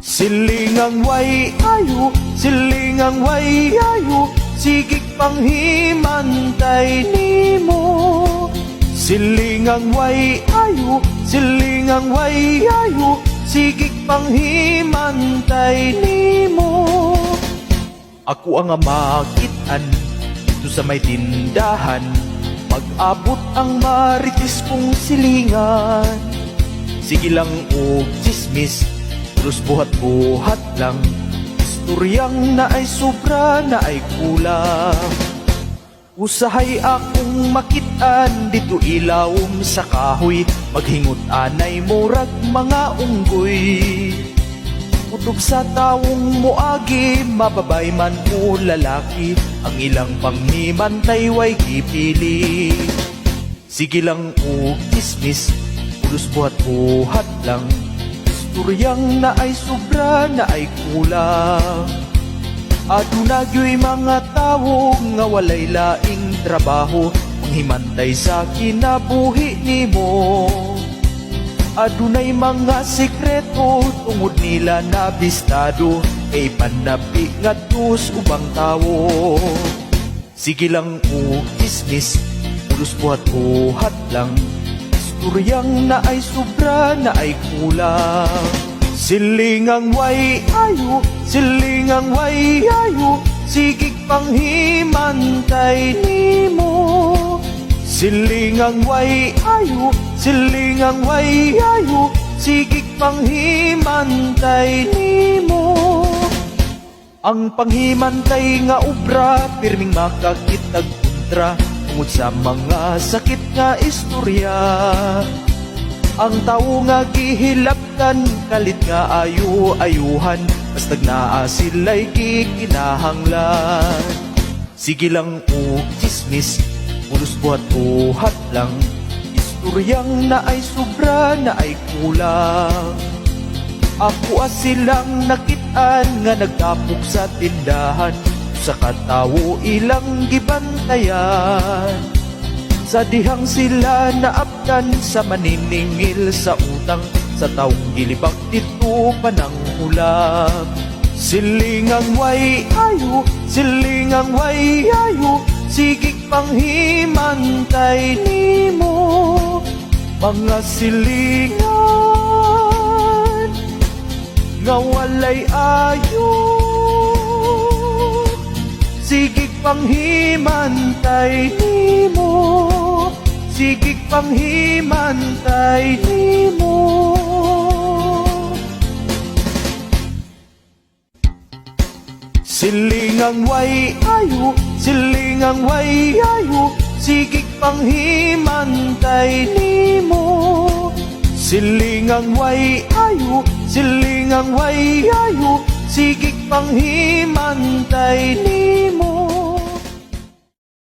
Silingang way ayo, silingang way ayo, sigig panghimantay nimo. Silingang way ayo, silingang way ayo, sigig panghimantay nimo. Ako ang amakitan dito sa may tindahan, pag-abot ang maritis kong silingan. Sige lang og chismis, terus buhat-buhat lang, istoryang na ay sobra na ay kulang. Usahay akong makitaan dito ilawom sa kahoy, maghingot anay murag mga unggoy. Utog sa taong moagi, mababay man o lalaki, ang ilang panghimantay way gipili. Sige lang o kismis, pulos buhat-buhat lang, istoryang na ay sobra na ay kulang. Aduna gyoy mga tawo nga walay laing trabaho, manghimantay sa kinabuhi nimo. Adunay mga sekreto tungod nila na bistado, kay panabi nga dus ubang tawo. Sige lang o kismis, pulos buhat-buhat lang, istoryang na ay sobra na ay kulang. Silingang way ayo, silingang way ayo, sigig panghimantay nimo. Silingang way ayo, silingang way ayo, sigig panghimantay nimo. Ang panghimantay nga obra, pirming makakitag kontra, tungod sa mga sakit nga istorya. Ang tao nga gihilapkan, kalit nga ayo-ayuhan, basta naa sila'y kikinahanglan. Sige lang o chismis, pulos buhat-buhat lang, istoryang na ay sobra na ay kulang. Ako silang nakitaan nga nagtapok sa tindahan, sa katawo ilang gibantayan. Sa dihang sila naaptan sa maniningil sa utang, sa taong gilibak dito pananghulam. Silingang way ayo, silingang way ayo, sigig panghimantay nimo. Mga silingan nga walay ayo, sigig panghimantay nimo. Sigig panghimantay nimo. Silingang way ayo, silingang way ayo, sigig panghimantay nimo. Silingang way ayo, silingang way ayo, sigig panghimantay nimo.